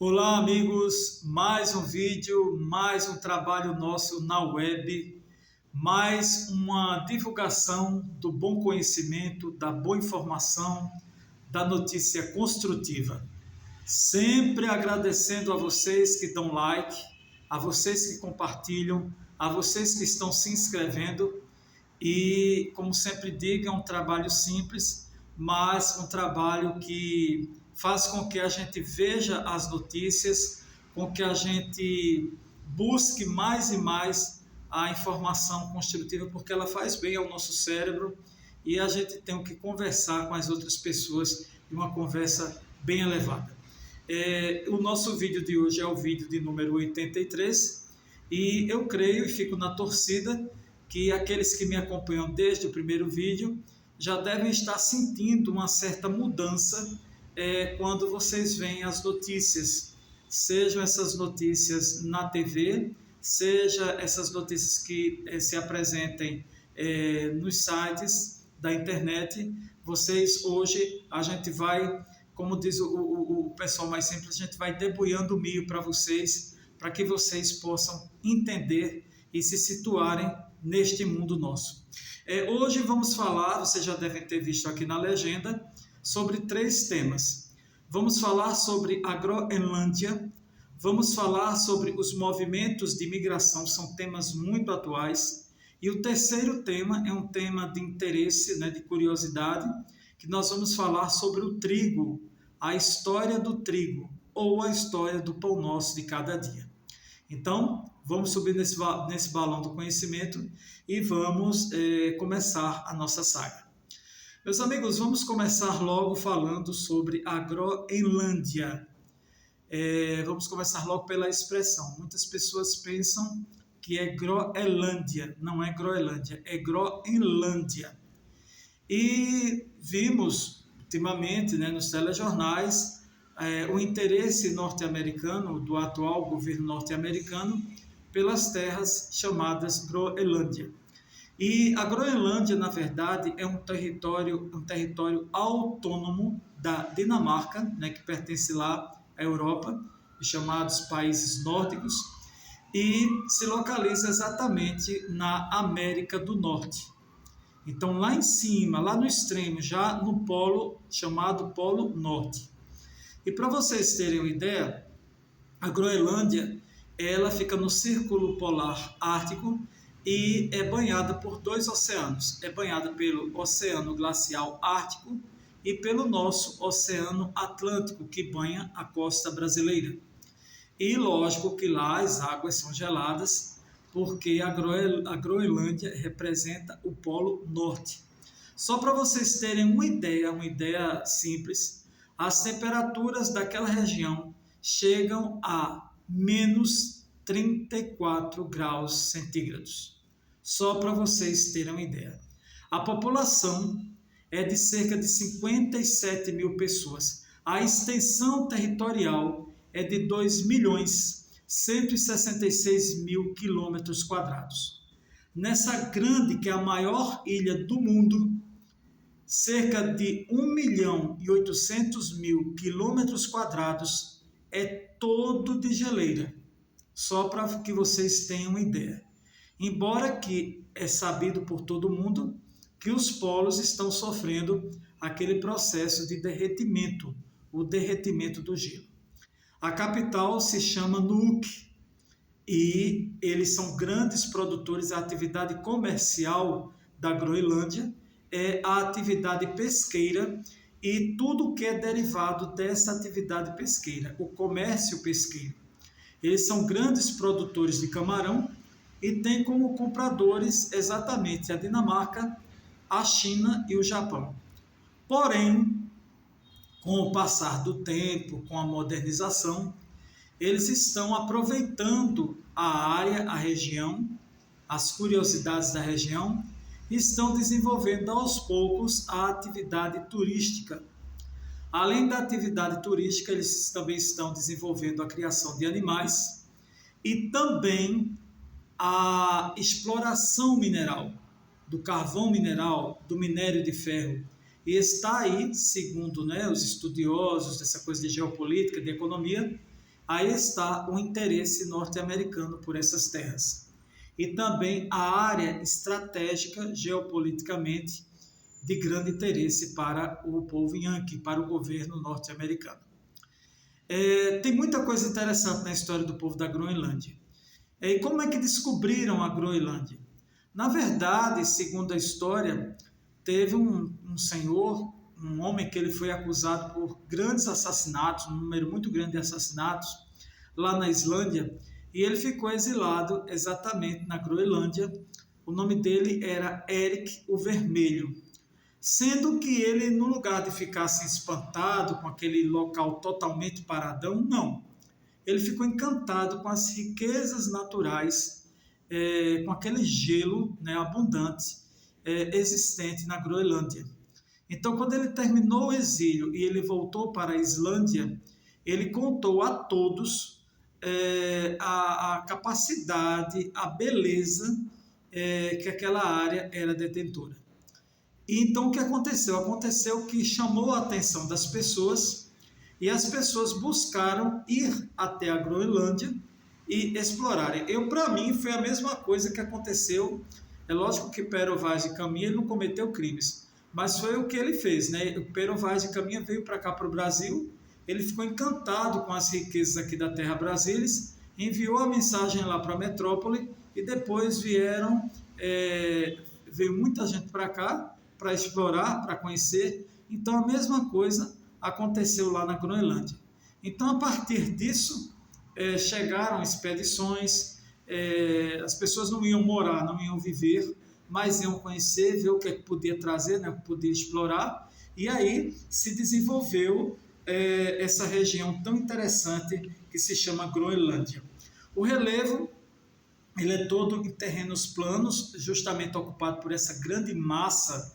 Olá, amigos, mais um vídeo, mais um trabalho nosso na web, mais uma divulgação do bom conhecimento, da boa informação, da notícia construtiva. Sempre agradecendo a vocês que dão like, a vocês que compartilham, a vocês que estão se inscrevendo e, como sempre digo, é um trabalho simples, mas um trabalho que faz com que a gente veja as notícias, com que a gente busque mais e mais a informação construtiva, porque ela faz bem ao nosso cérebro e a gente tem que conversar com as outras pessoas de uma conversa bem elevada. O nosso vídeo de hoje é o vídeo de número 83 e eu creio e fico na torcida que aqueles que me acompanham desde o primeiro vídeo já devem estar sentindo uma certa mudança quando vocês veem as notícias, sejam essas notícias na TV, seja essas notícias que se apresentem nos sites da internet. Vocês hoje, a gente vai, como diz o pessoal mais simples, a gente vai debulhando o milho para vocês, para que vocês possam entender e se situarem neste mundo nosso. Hoje vamos falar, vocês já devem ter visto aqui na legenda, sobre 3 temas. Vamos falar sobre a Groenlândia, vamos falar sobre os movimentos de migração, são temas muito atuais, e o terceiro tema é um tema de interesse, de curiosidade, que nós vamos falar sobre o trigo, a história do trigo, ou a história do pão nosso de cada dia. Então, vamos subir nesse balão do conhecimento e vamos começar a nossa saga. Meus amigos, vamos começar logo falando sobre a Groenlândia. Vamos começar logo pela expressão. Muitas pessoas pensam que é Groenlândia, não é Groenlândia, é Groenlândia. E vimos ultimamente nos telejornais o interesse norte-americano, do atual governo norte-americano, pelas terras chamadas Groenlândia. E a Groenlândia, na verdade, é um território autônomo da Dinamarca, que pertence lá à Europa, os chamados países nórdicos, e se localiza exatamente na América do Norte. Então, lá em cima, lá no extremo, já no polo, chamado Polo Norte. E para vocês terem uma ideia, a Groenlândia, ela fica no Círculo Polar Ártico e é banhada por 2 oceanos. É banhada pelo Oceano Glacial Ártico e pelo nosso Oceano Atlântico, que banha a costa brasileira. E lógico que lá as águas são geladas, porque a Groenlândia representa o Polo Norte. Só para vocês terem uma ideia simples, as temperaturas daquela região chegam a menos 34 graus centígrados. Só para vocês terem uma ideia. A população é de cerca de 57 mil pessoas. A extensão territorial é de 2.166.000 quilômetros quadrados. Nessa grande, que é a maior ilha do mundo, cerca de 1.800.000 quilômetros quadrados é todo de geleira. Só para que vocês tenham uma ideia. Embora que é sabido por todo mundo que os polos estão sofrendo aquele processo de derretimento, o derretimento do gelo. A capital se chama Nuuk e eles são grandes produtores. A atividade comercial da Groenlândia é a atividade pesqueira e tudo que é derivado dessa atividade pesqueira, o comércio pesqueiro. Eles são grandes produtores de camarão e têm como compradores exatamente a Dinamarca, a China e o Japão. Porém, com o passar do tempo, com a modernização, eles estão aproveitando a área, a região, as curiosidades da região, e estão desenvolvendo aos poucos a atividade turística. Além da atividade turística, eles também estão desenvolvendo a criação de animais e também a exploração mineral, do carvão mineral, do minério de ferro. E está aí, segundo os estudiosos dessa coisa de geopolítica, de economia, aí está o interesse norte-americano por essas terras. E também a área estratégica, geopoliticamente, de grande interesse para o povo Yankee, para o governo norte-americano. Tem muita coisa interessante na história do povo da Groenlândia. E como é que descobriram a Groenlândia? Na verdade, segundo a história, teve um senhor, um homem que ele foi acusado por grandes assassinatos, um número muito grande de assassinatos, lá na Islândia, e ele ficou exilado exatamente na Groenlândia. O nome dele era Erik o Vermelho. Sendo que ele, no lugar de ficar assim, espantado com aquele local totalmente paradão, não. Ele ficou encantado com as riquezas naturais, com aquele gelo, né, abundante existente na Groenlândia. Então, quando ele terminou o exílio e ele voltou para a Islândia, ele contou a todos a capacidade, a beleza que aquela área era detentora. E então o que aconteceu? Aconteceu que chamou a atenção das pessoas e as pessoas buscaram ir até a Groenlândia e explorarem. Para mim, foi a mesma coisa que aconteceu. É lógico que Pero Vaz de Caminha ele não cometeu crimes, mas foi o que ele fez, né? O Pero Vaz de Caminha veio para cá, para o Brasil, ele ficou encantado com as riquezas aqui da Terra Brasilis, enviou a mensagem lá para a metrópole e depois veio muita gente para cá, para explorar, para conhecer. Então a mesma coisa aconteceu lá na Groenlândia. Então a partir disso chegaram expedições, as pessoas não iam morar, não iam viver, mas iam conhecer, ver o que podia trazer, né, o que podia explorar, e aí se desenvolveu essa região tão interessante que se chama Groenlândia. O relevo ele é todo em terrenos planos, justamente ocupado por essa grande massa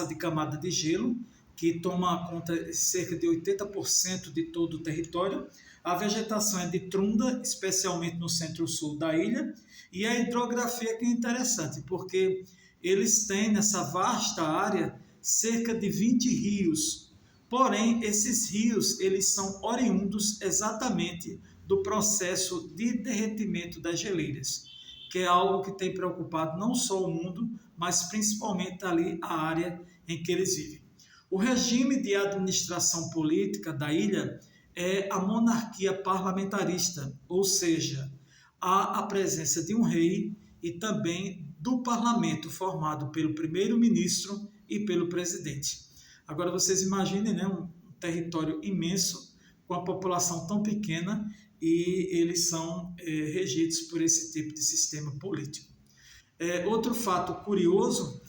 de camada de gelo, que toma conta de cerca de 80% de todo o território. A vegetação é de tundra, especialmente no centro-sul da ilha, e a hidrografia que é interessante, porque eles têm nessa vasta área cerca de 20 rios, porém esses rios eles são oriundos exatamente do processo de derretimento das geleiras, que é algo que tem preocupado não só o mundo, mas principalmente ali a área em que eles vivem. O regime de administração política da ilha é a monarquia parlamentarista, ou seja, há a presença de um rei e também do parlamento formado pelo primeiro-ministro e pelo presidente. Agora vocês imaginem, né, um território imenso com a população tão pequena e eles são regidos por esse tipo de sistema político. Outro fato curioso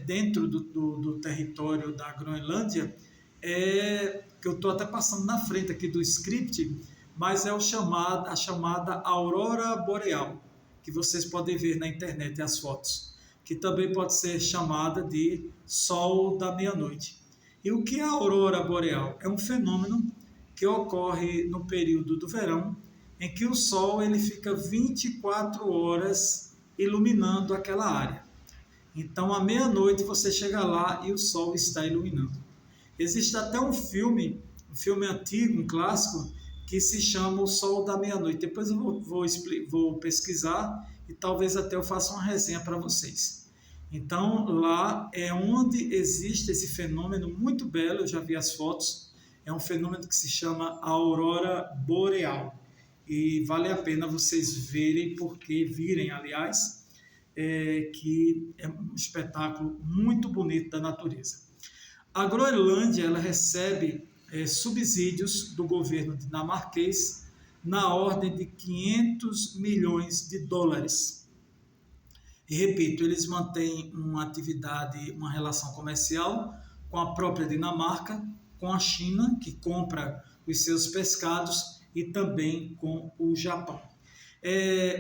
dentro do território da Groenlândia que eu estou até passando na frente aqui do script, mas é a chamada Aurora Boreal, que vocês podem ver na internet as fotos, que também pode ser chamada de Sol da Meia-Noite. E o que é a Aurora Boreal? É um fenômeno que ocorre no período do verão, em que o Sol ele fica 24 horas iluminando aquela área. Então, à meia-noite, você chega lá e o Sol está iluminando. Existe até um filme antigo, um clássico, que se chama O Sol da Meia-Noite. Depois eu vou pesquisar e talvez até eu faça uma resenha para vocês. Então, lá é onde existe esse fenômeno muito belo, eu já vi as fotos, é um fenômeno que se chama Aurora Boreal. E vale a pena vocês virem, aliás, que é um espetáculo muito bonito da natureza. A Groenlândia ela recebe subsídios do governo dinamarquês na ordem de 500 milhões de dólares. E repito, eles mantêm uma atividade, uma relação comercial com a própria Dinamarca, com a China, que compra os seus pescados, e também com o Japão.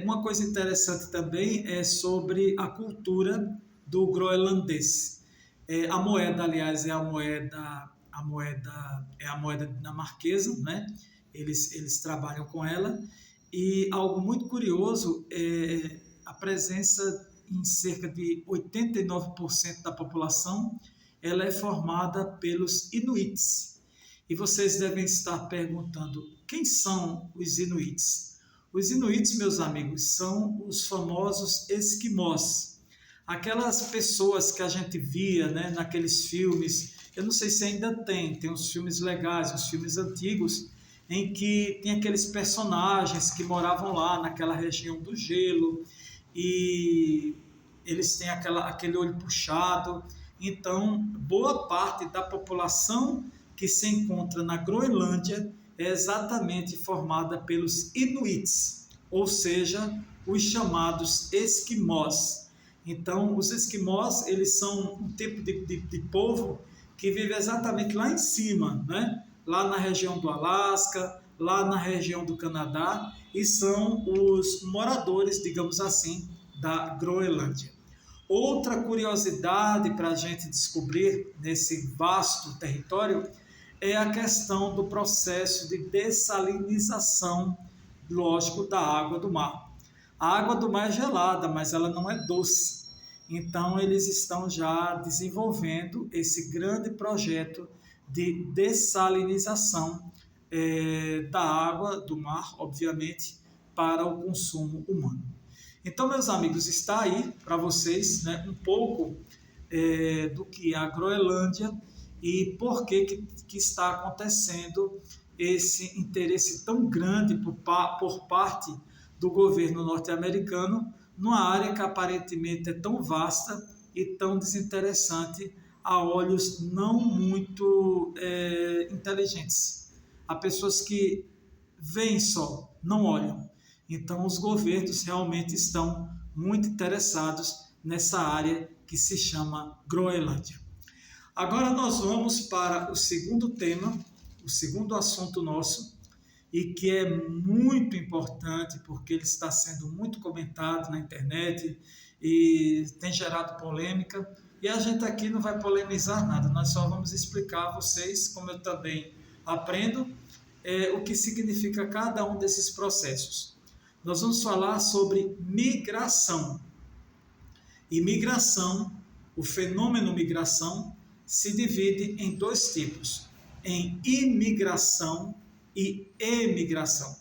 Uma coisa interessante também é sobre a cultura do groenlandês. A moeda, aliás, é a moeda dinamarquesa, né? Eles trabalham com ela. E algo muito curioso é a presença em cerca de 89% da população, ela é formada pelos inuits. E vocês devem estar perguntando, quem são os Inuits? Os Inuits, meus amigos, são os famosos esquimós. Aquelas pessoas que a gente via, né, naqueles filmes, eu não sei se ainda tem uns filmes legais, uns filmes antigos, em que tem aqueles personagens que moravam lá naquela região do gelo e eles têm aquele olho puxado. Então, boa parte da população que se encontra na Groenlândia é exatamente formada pelos Inuits, ou seja, os chamados esquimós. Então, os esquimós, eles são um tipo de povo que vive exatamente lá em cima, né? Lá na região do Alasca, lá na região do Canadá, e são os moradores, digamos assim, da Groenlândia. Outra curiosidade para a gente descobrir nesse vasto território é a questão do processo de dessalinização, lógico, da água do mar. A água do mar é gelada, mas ela não é doce. Então, eles estão já desenvolvendo esse grande projeto de dessalinização da água do mar, obviamente, para o consumo humano. Então, meus amigos, está aí para vocês, né, um pouco do que é a Groenlândia e por que está acontecendo esse interesse tão grande por parte do governo norte-americano numa área que aparentemente é tão vasta e tão desinteressante a olhos não muito inteligentes. Há pessoas que veem só, não olham. Então, os governos realmente estão muito interessados nessa área que se chama Groenlândia. Agora nós vamos para o segundo tema, o segundo assunto nosso, e que é muito importante porque ele está sendo muito comentado na internet e tem gerado polêmica. E a gente aqui não vai polemizar nada, nós só vamos explicar a vocês, como eu também aprendo, o que significa cada um desses processos. Nós vamos falar sobre migração. E migração, o fenômeno migração, se divide em dois tipos, em imigração e emigração.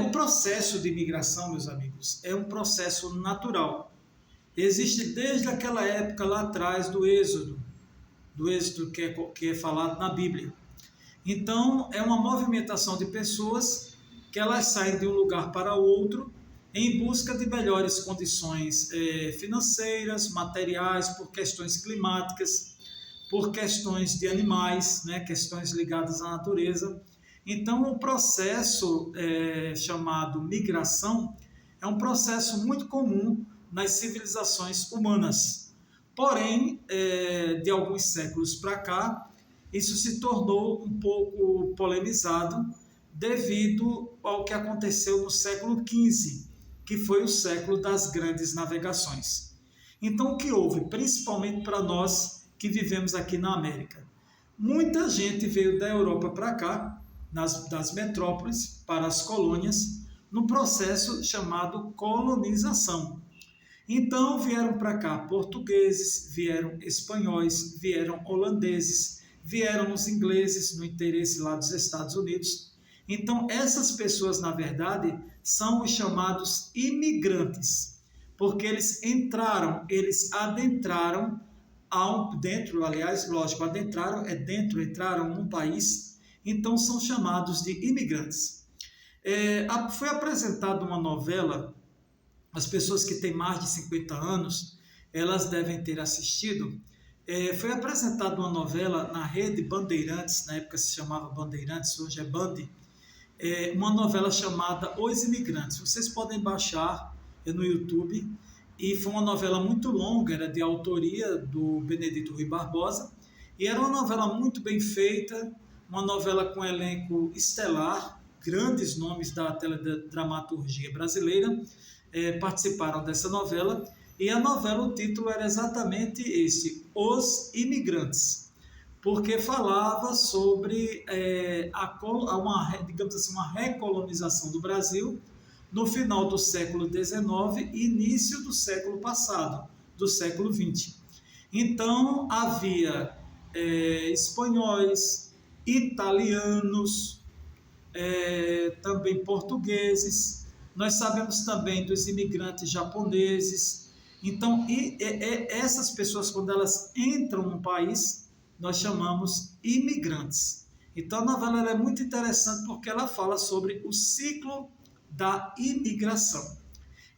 O processo de migração, meus amigos, é um processo natural. Existe desde aquela época lá atrás do Êxodo que é falado na Bíblia. Então, é uma movimentação de pessoas que elas saem de um lugar para outro em busca de melhores condições financeiras, materiais, por questões climáticas, por questões de animais, né, questões ligadas à natureza. Então, o processo chamado migração é um processo muito comum nas civilizações humanas. Porém, de alguns séculos para cá, isso se tornou um pouco polemizado devido ao que aconteceu no século XV, que foi o século das grandes navegações. Então, o que houve, principalmente para nós que vivemos aqui na América? Muita gente veio da Europa para cá, das metrópoles para as colônias, no processo chamado colonização. Então, vieram para cá portugueses, vieram espanhóis, vieram holandeses, vieram os ingleses no interesse lá dos Estados Unidos. Então, essas pessoas, na verdade, são os chamados imigrantes, porque eles adentraram entraram num país, então são chamados de imigrantes. Foi apresentada uma novela, as pessoas que têm mais de 50 anos, elas devem ter assistido. Foi apresentada uma novela na rede Bandeirantes, na época se chamava Bandeirantes, hoje é Band, uma novela chamada Os Imigrantes. Vocês podem baixar no YouTube, e foi uma novela muito longa, era de autoria do Benedito Rui Barbosa, e era uma novela muito bem feita, uma novela com elenco estelar, grandes nomes da teledramaturgia brasileira participaram dessa novela, e a novela, o título era exatamente esse, Os Imigrantes, porque falava sobre digamos assim, uma recolonização do Brasil no final do século XIX e início do século passado, do século XX. Então, havia espanhóis, italianos, também portugueses. Nós sabemos também dos imigrantes japoneses. Então, essas pessoas, quando elas entram no país, nós chamamos imigrantes. Então, a novela ela é muito interessante porque ela fala sobre o ciclo da imigração.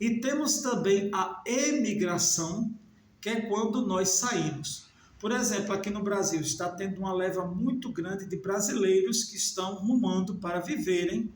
E temos também a emigração, que é quando nós saímos. Por exemplo, aqui no Brasil está tendo uma leva muito grande de brasileiros que estão rumando para viverem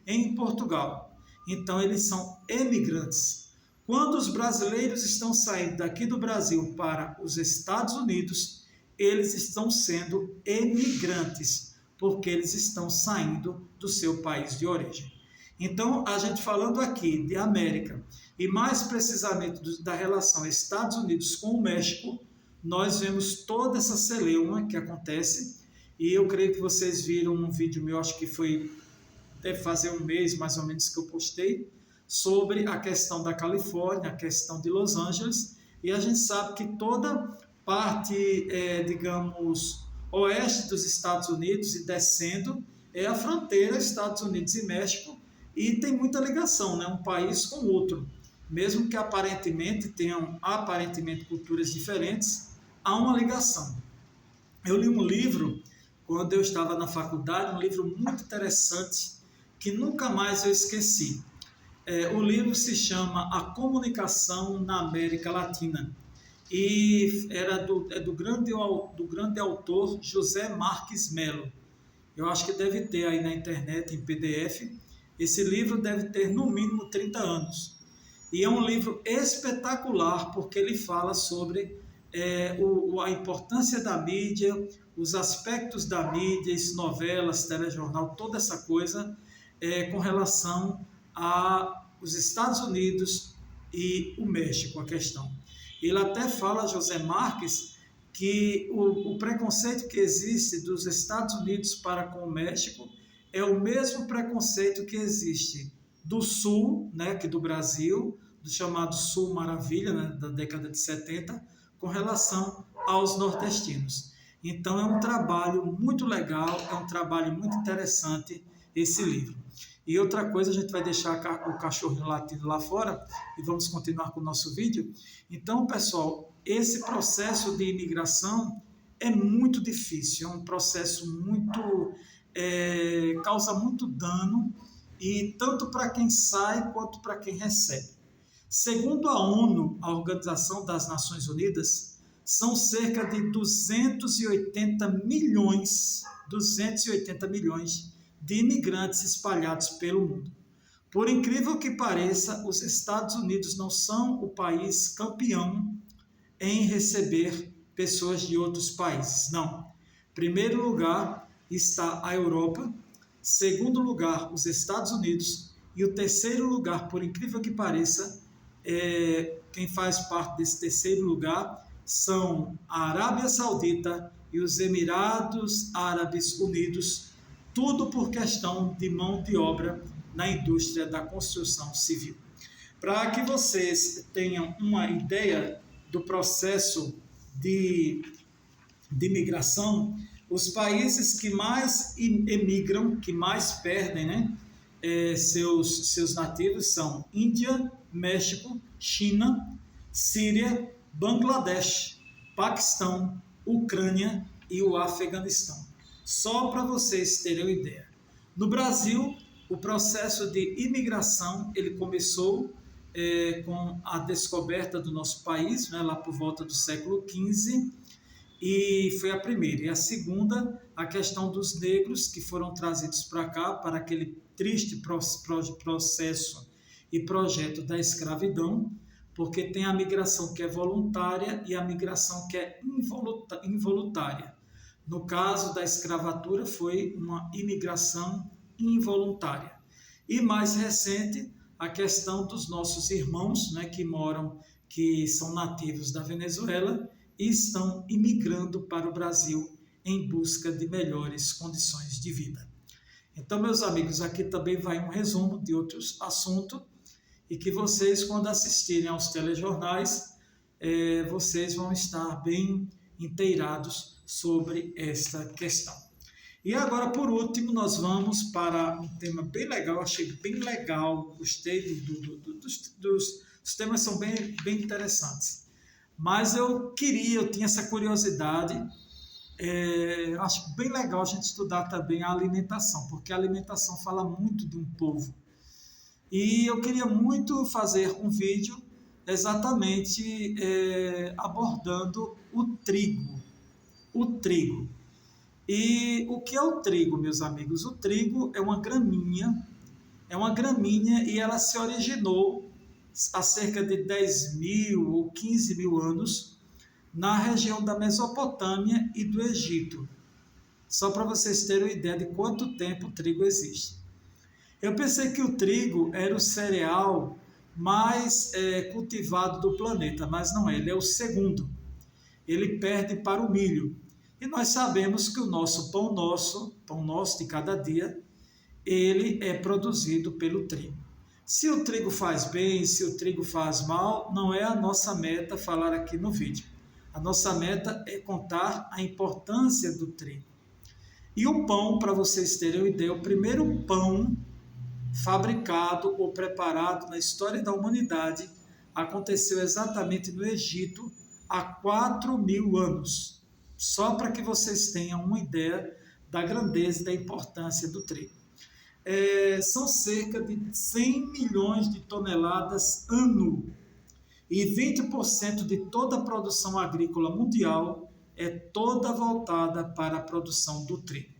em Portugal. Então, eles são emigrantes. Quando os brasileiros estão saindo daqui do Brasil para os Estados Unidos, eles estão sendo emigrantes, porque eles estão saindo do seu país de origem. Então, a gente falando aqui de América, e mais precisamente da relação Estados Unidos com o México, nós vemos toda essa celeuma que acontece, e eu creio que vocês viram um vídeo meu, acho que deve fazer um mês mais ou menos que eu postei, sobre a questão da Califórnia, a questão de Los Angeles, e a gente sabe que toda parte, digamos, oeste dos Estados Unidos e descendo, é a fronteira Estados Unidos e México, e tem muita ligação, né, um país com o outro. Mesmo que aparentemente tenham culturas diferentes, há uma ligação. Eu li um livro, quando eu estava na faculdade, um livro muito interessante, que nunca mais eu esqueci. O livro se chama A Comunicação na América Latina, e era do grande autor José Marques Mello. Eu acho que deve ter aí na internet, em PDF. Esse livro deve ter no mínimo 30 anos. E é um livro espetacular, porque ele fala sobre a importância da mídia, os aspectos da mídia, novelas, telejornal, toda essa coisa com relação aos Estados Unidos e o México, a questão. Ele até fala, José Marques, que o preconceito que existe dos Estados Unidos para com o México é o mesmo preconceito que existe do Sul, né, aqui do Brasil, do chamado Sul Maravilha, né, da década de 70, com relação aos nordestinos. Então, é um trabalho muito legal, é um trabalho muito interessante esse livro. E outra coisa, a gente vai deixar o cachorro latindo lá fora e vamos continuar com o nosso vídeo. Então, pessoal, esse processo de imigração é muito difícil, é um processo muito... causa muito dano, e tanto para quem sai quanto para quem recebe. Segundo a ONU, a Organização das Nações Unidas, são cerca de 280 milhões de imigrantes espalhados pelo mundo. Por incrível que pareça, os Estados Unidos não são o país campeão em receber pessoas de outros países, não. Em primeiro lugar está a Europa, segundo lugar os Estados Unidos, e o terceiro lugar, por incrível que pareça, quem faz parte desse terceiro lugar são a Arábia Saudita e os Emirados Árabes Unidos, tudo por questão de mão de obra na indústria da construção civil. Para que vocês tenham uma ideia do processo de imigração, os países que mais emigram, que mais perdem, né, seus nativos são Índia, México, China, Síria, Bangladesh, Paquistão, Ucrânia e o Afeganistão. Só para vocês terem uma ideia. No Brasil, o processo de imigração ele começou com a descoberta do nosso país, né, lá por volta do século XV, e foi a primeira. E a segunda, a questão dos negros que foram trazidos para cá, para aquele triste processo e projeto da escravidão, porque tem a migração que é voluntária e a migração que é involuntária. No caso da escravatura, foi uma imigração involuntária. E mais recente, a questão dos nossos irmãos, né, que são nativos da Venezuela e estão imigrando para o Brasil em busca de melhores condições de vida. Então, meus amigos, aqui também vai um resumo de outros assuntos, e que vocês, quando assistirem aos telejornais, vocês vão estar bem inteirados sobre esta questão. E agora, por último, nós vamos para um tema bem legal, achei bem legal, gostei dos temas, são bem interessantes. Mas eu tinha essa curiosidade, acho bem legal a gente estudar também a alimentação, porque a alimentação fala muito de um povo. E eu queria muito fazer um vídeo exatamente abordando o trigo. O trigo. E o que é o trigo, meus amigos? O trigo é uma gramínea e ela se originou há cerca de 10 mil ou 15 mil anos na região da Mesopotâmia e do Egito. Só para vocês terem uma ideia de quanto tempo o trigo existe. Eu pensei que o trigo era o cereal mais cultivado do planeta, mas não é, ele é o segundo. Ele perde para o milho. E nós sabemos que o nosso pão nosso de cada dia, ele é produzido pelo trigo. Se o trigo faz bem, se o trigo faz mal, não é a nossa meta falar aqui no vídeo. A nossa meta é contar a importância do trigo. E o pão, para vocês terem uma ideia, o primeiro pão fabricado ou preparado na história da humanidade aconteceu exatamente no Egito há 4.000 anos. Só para que vocês tenham uma ideia da grandeza e da importância do trigo. São cerca de 100 milhões de toneladas ano e 20% de toda a produção agrícola mundial é toda voltada para a produção do trigo.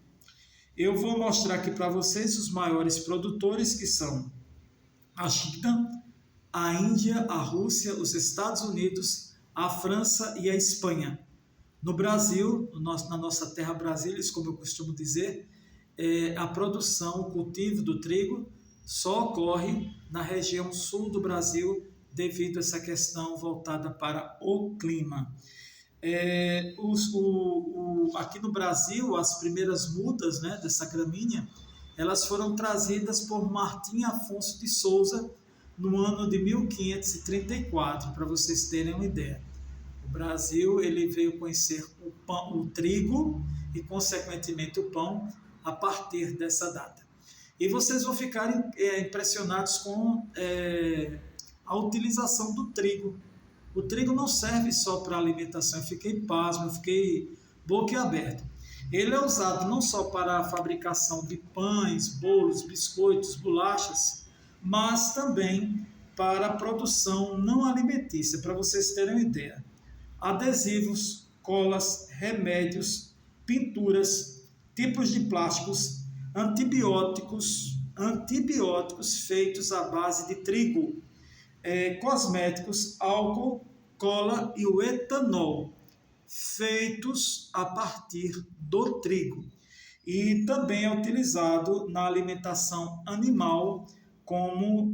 Eu vou mostrar aqui para vocês os maiores produtores, que são a China, a Índia, a Rússia, os Estados Unidos, a França e a Espanha. No Brasil, na nossa terra Brasília, como eu costumo dizer, a produção, o cultivo do trigo só ocorre na região sul do Brasil devido a essa questão voltada para o clima. Aqui no Brasil, as primeiras mudas, né, dessa gramínea, elas foram trazidas por Martim Afonso de Souza no ano de 1534, para vocês terem uma ideia. O Brasil ele veio conhecer o trigo e, consequentemente, o pão a partir dessa data. E vocês vão ficar impressionados com a utilização do trigo. O trigo não serve só para alimentação. Eu fiquei pasmo, eu fiquei boquiaberto. Ele é usado não só para a fabricação de pães, bolos, biscoitos, bolachas, mas também para a produção não alimentícia, para vocês terem uma ideia. Adesivos, colas, remédios, pinturas, tipos de plásticos, antibióticos feitos à base de trigo, cosméticos, álcool, cola e o etanol, feitos a partir do trigo. E também é utilizado na alimentação animal como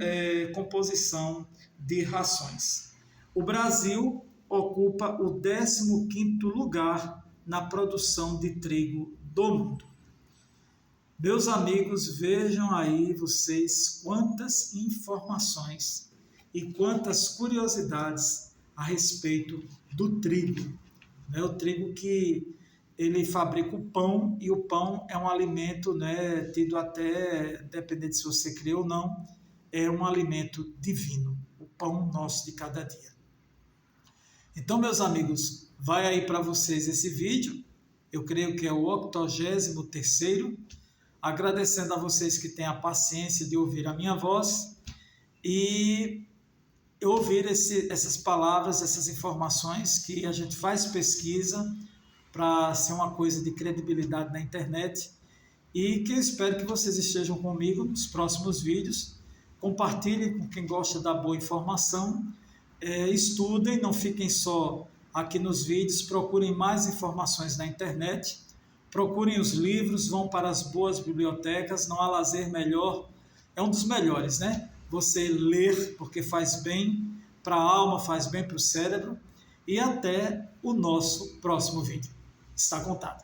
composição de rações. O Brasil ocupa o 15º lugar na produção de trigo do mundo. Meus amigos, vejam aí vocês quantas informações e quantas curiosidades a respeito do trigo. O trigo que ele fabrica o pão, e o pão é um alimento, tido até, dependendo se você crê ou não, é um alimento divino, o pão nosso de cada dia. Então, meus amigos, vai aí para vocês esse vídeo, eu creio que é o 83º, agradecendo a vocês que têm a paciência de ouvir a minha voz e ouvir essas palavras, essas informações que a gente faz pesquisa para ser uma coisa de credibilidade na internet, e que eu espero que vocês estejam comigo nos próximos vídeos. Compartilhem com quem gosta da boa informação, estudem, não fiquem só aqui nos vídeos, procurem mais informações na internet, procurem os livros, vão para as boas bibliotecas, não há lazer melhor, é um dos melhores, né? Você ler, porque faz bem para a alma, faz bem para o cérebro. E até o nosso próximo vídeo. Está contado.